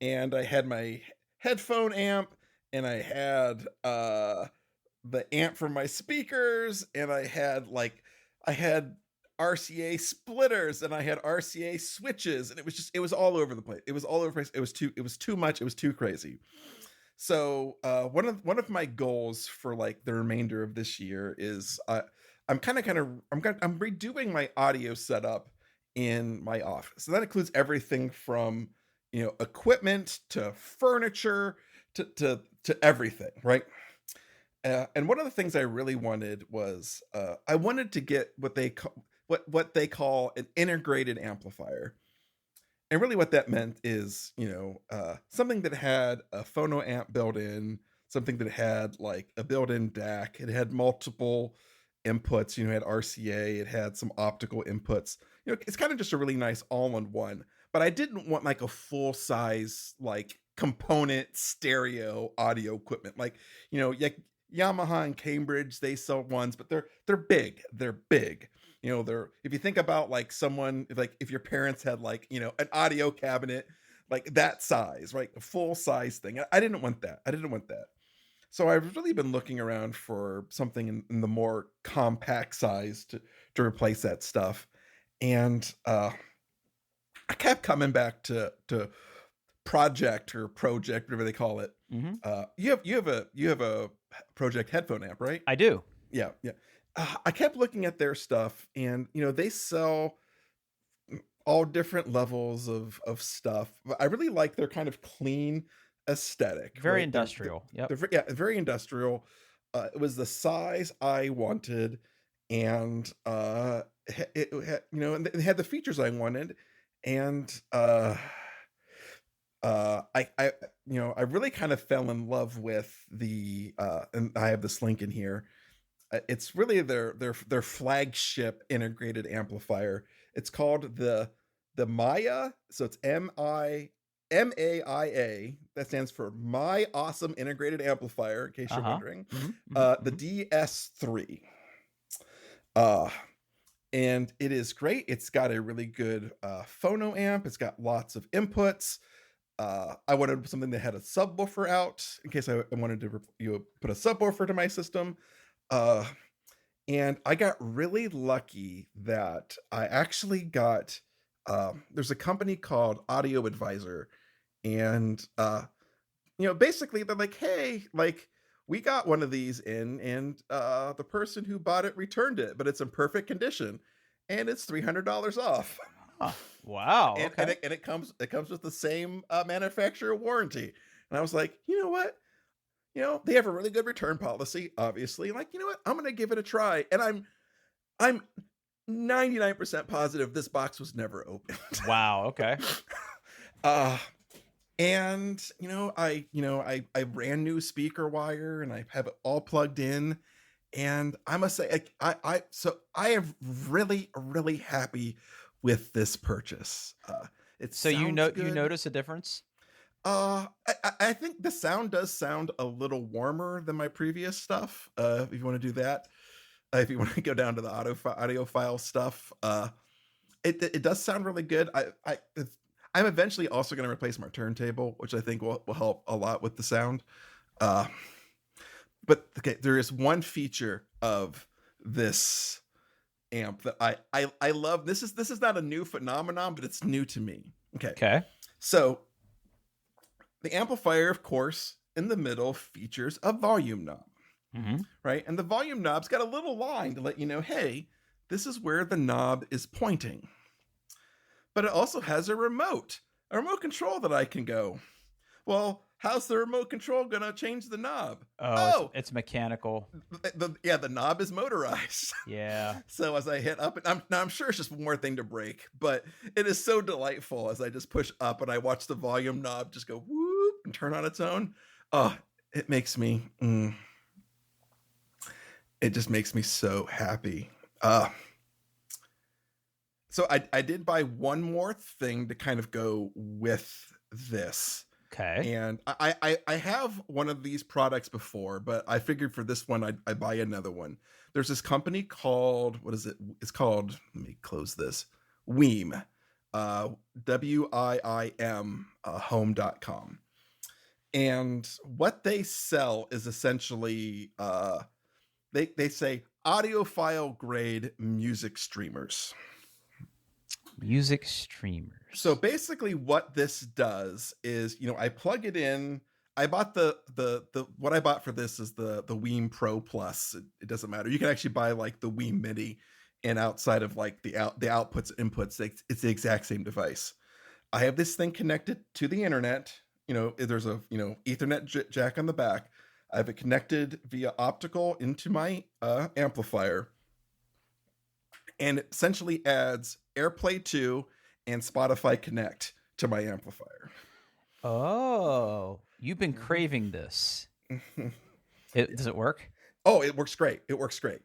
and I had my headphone amp, and I had the amp for my speakers, and I had RCA splitters, and I had RCA switches, and it was all over the place. It was all over the place. It was too much. It was too crazy. So one of my goals for like the remainder of this year is I'm redoing my audio setup in my office. So that includes everything from, equipment to furniture to everything, right? And one of the things I really wanted was, I wanted to get what they call an integrated amplifier. And really what that meant is, something that had a phono amp built in, something that had like a built-in DAC. It had multiple inputs, it had RCA, it had some optical inputs. It's kind of just a really nice all-in-one. But I didn't want like a full-size, like component stereo audio equipment. Like, Yamaha and Cambridge, they sell ones, but they're big. They're big. They're if you think about like someone like if your parents had like, an audio cabinet like that size, right? A full size thing. I didn't want that. I didn't want that. So I've really been looking around for something in the more compact size to replace that stuff. And I kept coming back to project, whatever they call it. Mhm. You have a project headphone amp, right? I do. Yeah, yeah. I kept looking at their stuff, and they sell all different levels of stuff. But I really like their kind of clean aesthetic, Very right? They're industrial. Yep. yeah, very industrial. It was the size I wanted, and and they had the features I wanted, and I really kind of fell in love with and I have this link in here. It's really their flagship integrated amplifier. It's called the Maya, so it's MAIA. That stands for My Awesome Integrated Amplifier, in case you're Uh-huh. wondering. Mhm. Mhm. The Mhm. DS3. Uh, and it is great. It's got a really good phono amp. It's got lots of inputs. I wanted something that had a subwoofer out in case I wanted to put a subwoofer to my system. Uh, and I got really lucky that I actually got there's a company called Audio Advisor, and basically they're like, hey, like we got one of these in, and the person who bought it returned it, but it's in perfect condition, and it's $300 off. Huh. Wow, And okay. it comes with the same manufacturer warranty. And I was like, you know what? They have a really good return policy, obviously. Like, you know what? I'm gonna give it a try. And I'm 99% positive this box was never opened. Wow, okay. uh and I ran new speaker wire and I have it all plugged in. And I must say, I am really, really happy with this purchase. It So sounds you good. notice a difference? I think the sound does sound a little warmer than my previous stuff. If you want to do that, if you want to go down to the audiophile stuff, it does sound really good. I'm eventually also going to replace my turntable, which I think will help a lot with the sound. Uh, but okay, there is one feature of this amp that I love. This is not a new phenomenon, but it's new to me. Okay, Okay. so the amplifier, of course, in the middle features a volume knob, Mhm. right? And the volume knob's got a little line to let you know, hey, this is where the knob is pointing. But it also has a remote control that I can go, well, how's the remote control gonna change the knob? Oh, Oh, it's mechanical. the knob is motorized. Yeah. So as I hit up, and I'm sure it's just one more thing to break, but it is so delightful as I just push up and I watch the volume knob just go whoop and turn on its own. Oh, it makes me, it just makes me so happy. So I did buy one more thing to kind of go with this. Okay. And I have one of these products before, but I figured for this one I buy another one. There's this company called, what is it? It's called, let me close this. Weem. WIIM, home.com. And what they sell is essentially they say audiophile grade music streamers. Music So streamers. basically what this does is, I plug it in, I bought the what I bought for this is the Weem Pro Plus. It doesn't matter. You can actually buy like the Weem Mini, and outside of like the outputs inputs, it's the exact same device. I have this thing connected to the internet. There's a Ethernet jack on the back. I have it connected via optical into my amplifier, and it essentially adds AirPlay 2 and Spotify Connect to my amplifier. Oh, you've been craving this. Does it work? Oh, it works great. It works great.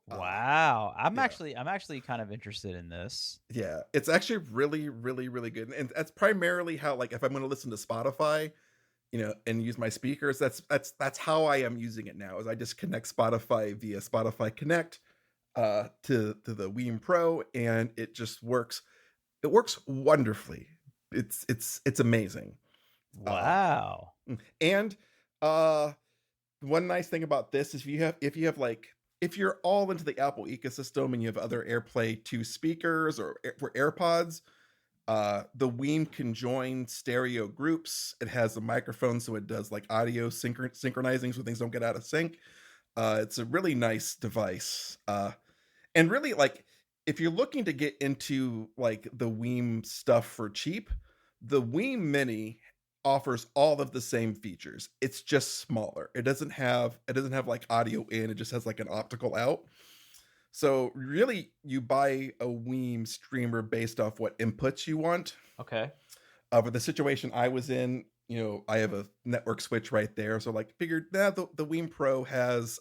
Wow. I'm Yeah. actually kind of interested in this. Yeah, it's actually really, really, really good, and that's primarily how, like, if I'm going to listen to Spotify, and use my speakers, that's how I am using it now. Is I just connect Spotify via Spotify Connect to the Weem Pro, and it just works. It works wonderfully. It's amazing. Uh, Wow. and uh, one nice thing about this is if you're all into the Apple ecosystem and you have other AirPlay 2 speakers or for AirPods, the Weem can join stereo groups. It has a microphone, so it does like audio synchronizing so things don't get out of sync. It's a really nice device. And really, like, if you're looking to get into like the Weem stuff for cheap, the Weem Mini offers all of the same features. It's just smaller. It doesn't have like audio in. It just has like an optical out. So really, you buy a Weem streamer based off what inputs you want. Okay. For the situation I was in, I have a network switch right there. So like figured that the Weem Pro has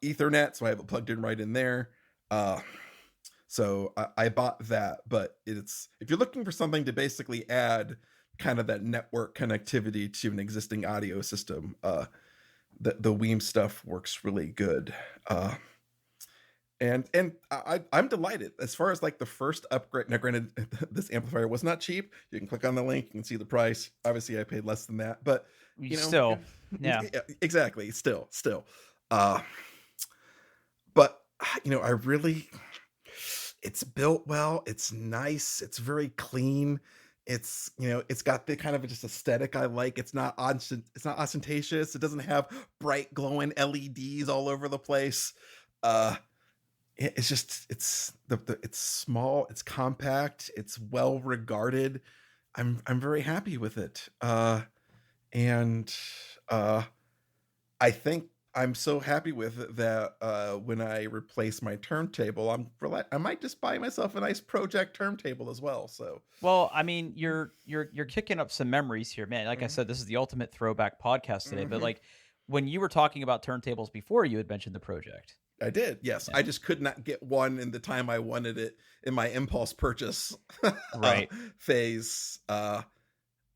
Ethernet, so I have it plugged in right in there. So I bought that, but if you're looking for something to basically add kind of that network connectivity to an existing audio system, the Weem stuff works really good. And I'm delighted as far as like the first upgrade. Now, granted, this amplifier was not cheap. You can click on the link, you can see the price. Obviously, I paid less than that, but Still, yeah. exactly. Still. Uh, but I really, it's built well. It's nice. It's very clean. It's got the kind of just aesthetic I like. It's not ostentatious. It doesn't have bright glowing LEDs all over the place. It's just it's small, it's compact, it's well regarded. I'm very happy with it. And I think I'm so happy with it that when I replace my turntable, I might just buy myself a nice project turntable as well. So Well, I mean, you're kicking up some memories here, man. Like I Mhm. said, this is the ultimate throwback podcast today. But Mhm. like when you were talking about turntables before, you had mentioned the project. I did, yes. Yeah. I just could not get one in the time I wanted it in my impulse purchase uh, Right. phase.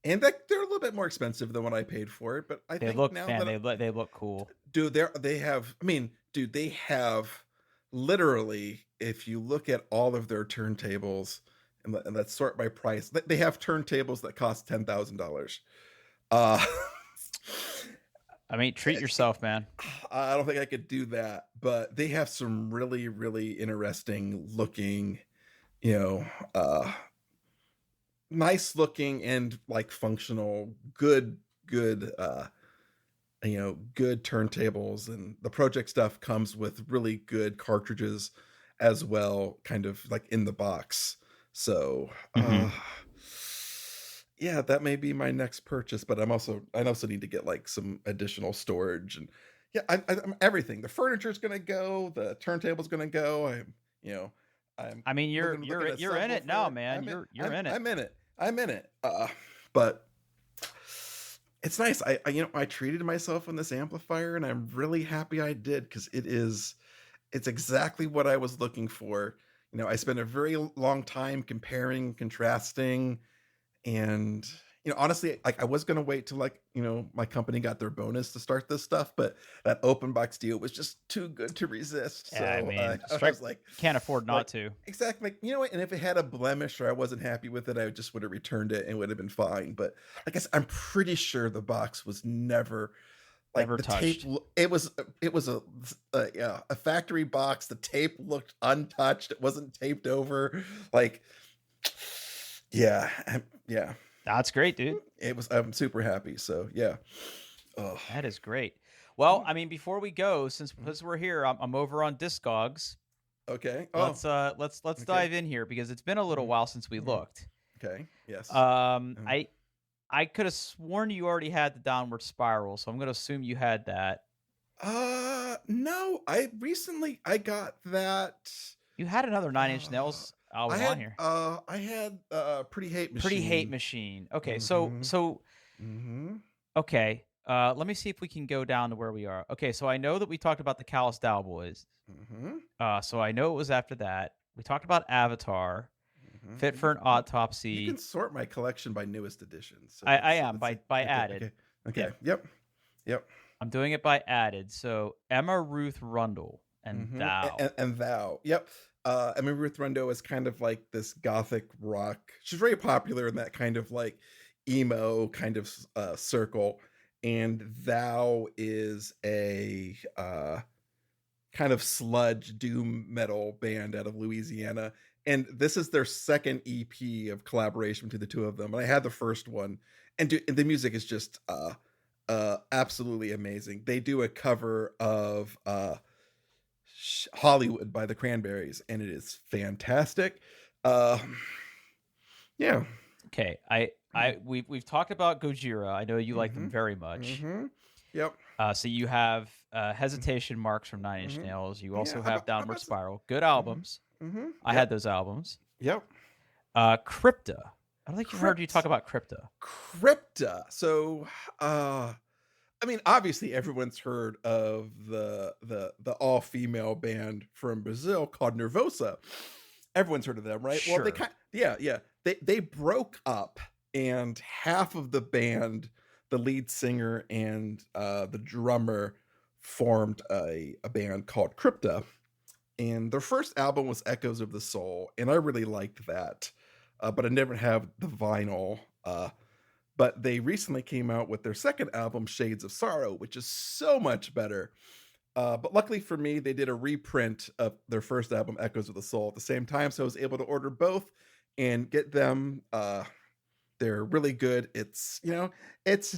And that they're a little bit more expensive than what I paid for it, but I They think look, now man, that they look cool. dude, they have. I mean, dude, they have literally. If you look at all of their turntables and let's sort by price, they have turntables that cost $10,000. Uh, I mean, treat yourself, man. I don't think I could do that, but they have some really, really interesting looking, you know, uh, nice looking and like functional, good turntables. And the project stuff comes with really good cartridges as well, kind of like in the box. So, Hmm. yeah, that may be my next purchase, but I also need to get like some additional storage and yeah, I'm everything. The furniture's gonna go, the turntable's gonna go. You know, I'm I mean, looking at you're in it now, subwoofer. man. You're in it. I'm in it. I'm in it. But it's nice. I treated myself on this amplifier, and I'm really happy I did because it's exactly what I was looking for. I spent a very long time comparing, contrasting, and honestly, like I was gonna wait till like my company got their bonus to start this stuff, but that open box deal was just too good to resist. Yeah, I So mean, I strike was like, can't afford not like to. exactly, like, you know what? And if it had a blemish or I wasn't happy with it, I just would have returned it and would have been fine. But I guess I'm pretty sure the box was never like Never the tape. touched. It was yeah, a factory box. The tape looked untouched. It wasn't taped over. Like, yeah, yeah. That's great, dude. I'm super happy. So yeah. Oh. That is great. Well, I mean, before we go, since we're here, I'm over on Discogs. Okay. Oh. Let's Okay. dive in here because it's been a little while since we Mm-hmm. looked. Okay. Yes. Um, Um, I I could have sworn you already had the Downward Spiral, so I'm going to assume you had that. no. I got that. You had another Nine Inch Uh, Nails album on here. I had Pretty Hate Pretty Hate Machine. Machine. Okay, so Mm-hmm. so Mm-hmm. okay. Let me see if we can go down to where we are. Okay, so I know that we talked about the Callous Cowboys. Mm-hmm. So I know it was after that. We talked about Avatar, Mm-hmm. Fit for an You can Autopsy. sort my collection by newest edition. So I am let's see. by Okay. added. Okay. Okay. Yeah, Yep. Yep. I'm doing it by added. So Emma Ruth Rundle and Mm-hmm. Thou. And Thou. Yep. I remember Ruth Rondo is kind of like this gothic rock. She's very popular in that kind of like emo kind of circle. And Thou is a kind of sludge doom metal band out of Louisiana. And this is their second EP of collaboration between the two of them. And I had the first one, and the music is just absolutely amazing. They do a cover of Hollywood by the Cranberries, and it is fantastic. Uh, yeah. Okay, we've talked about Gojira. I know you like them very much. Mm-hmm. Yep. So you have Hesitation Marks from Nine Inch Mm-hmm. Nails. You Yeah. also have How Downward about some? Spiral. Good Mm-hmm. albums. Mm-hmm. I Yep. had those albums. Yep. Crypta. I don't think you've heard you talk about Crypta. Crypta. So, I mean, obviously everyone's heard of the all female band from Brazil called Nervosa. Everyone's heard of them, right? Well, Sure. yeah. They broke up, and half of the band, the lead singer and the drummer, formed a band called Crypta. And their first album was Echoes of the Soul, and I really liked that. But I never have the vinyl. But they recently came out with their second album, Shades of Sorrow, which is so much better. But luckily for me, they did a reprint of their first album, Echoes of the Soul, at the same time, so I was able to order both and get them. They're really good. It's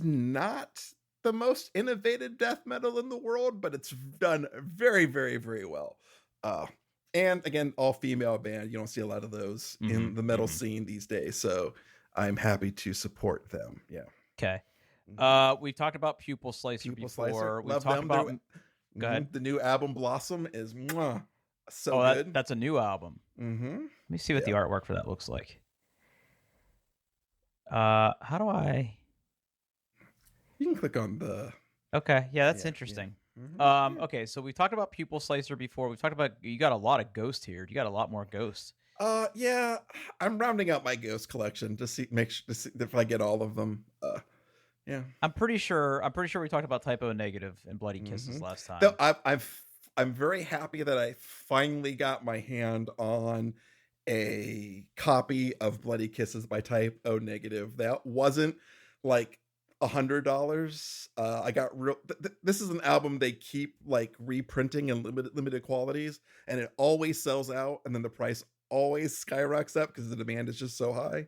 not the most innovative death metal in the world, but it's done very, very, very well. Uh, and again, all female band. You don't see a lot of those in the metal scene these days, so I'm happy to support them. Yeah. Okay. Mhm. We've talked about Pupil Slicer Pupil before. Slicer, We've love talked them. about. Go ahead. The new album Blossom is so Oh, good. that's a new album. Mm-hmm. Let me see what the Yeah. artwork for that looks like. How do I? You can click on the. Okay, yeah, that's Yeah, interesting. Mhm. Yeah. Okay, so we talked about Pupil Slicer before. We've talked about you got a lot of Ghost here. You got a lot more Ghost. Yeah, I'm rounding out my Ghost collection to see if I get all of them. Yeah. I'm pretty sure we talked about Typo Negative and Bloody Kisses last time. Though I'm very happy that I finally got my hand on a copy of Bloody Kisses by Type O Negative. That wasn't like $100. I got real. This is an album they keep like reprinting in limited qualities, and it always sells out, and then the price always skyrockets up because the demand is just so high.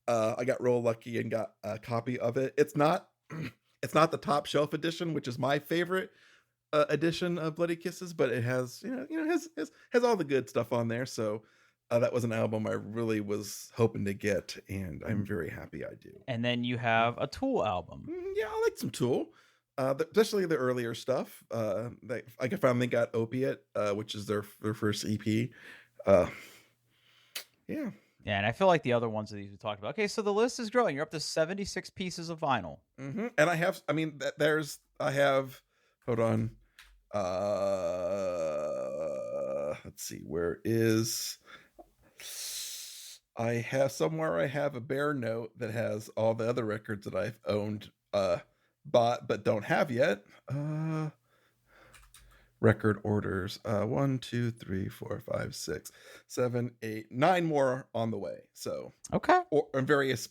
I got real lucky and got a copy of it. It's not it's not the top shelf edition, which is my favorite edition of Bloody Kisses, but it has has all the good stuff on there. So that was an album I really was hoping to get, and I'm very happy I do. And then you have a Tool album. Yeah, I like some Tool, especially the earlier stuff. I finally got Opiate, which is their first EP. Yeah. Yeah, and I feel like the other ones that we talked about. Okay, so the list is growing. You're up to 76 pieces of vinyl. And I have. Hold on. Let's see. Where is? I have a bare note that has all the other records that I've owned, bought but don't have yet. Record orders. 1, 2, 3, 4, 5, 6, 7, 8, 9 more on the way. So Okay. or various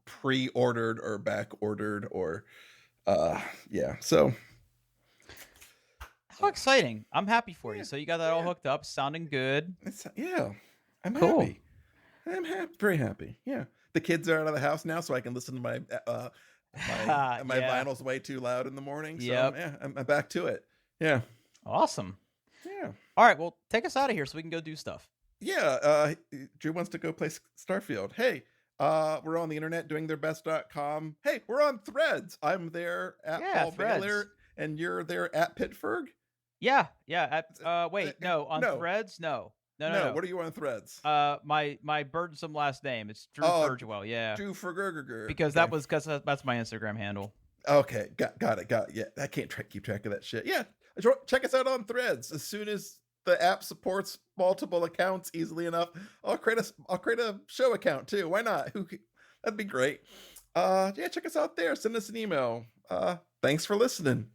pre-ordered or back-ordered or yeah. So how exciting. I'm happy for you. So you got that all hooked up, sounding good. I'm Cool. happy. I'm very happy. Yeah. the kids are out of the house now, so I can listen to my Yeah. vinyl's way too loud in the morning. So Yep. yeah, I'm back to it. Yeah, Awesome. yeah, All right, well, take us out of here so we can go do stuff. yeah. Drew wants to go play Starfield. Hey, we're on the internet doing their best.com. Hey, we're on Threads. I'm there at Yeah, Paul Threads. Baylor, and you're there at Pittsburgh. Yeah, yeah, wait, no, on No, Threads? No. No, no, no. no. What are you on Threads? My burdensome last name, it's Drew Oh, Ferguel, yeah, Drew Fergerger. because Okay. that's my Instagram handle. Okay, got it, got it. Yeah, I can't keep track of that shit. Yeah, check us out on Threads. As soon as the app supports multiple accounts easily enough, I'll create a show account too. Why not? That'd be great. Yeah, check us out there. Send us an email. Thanks for listening.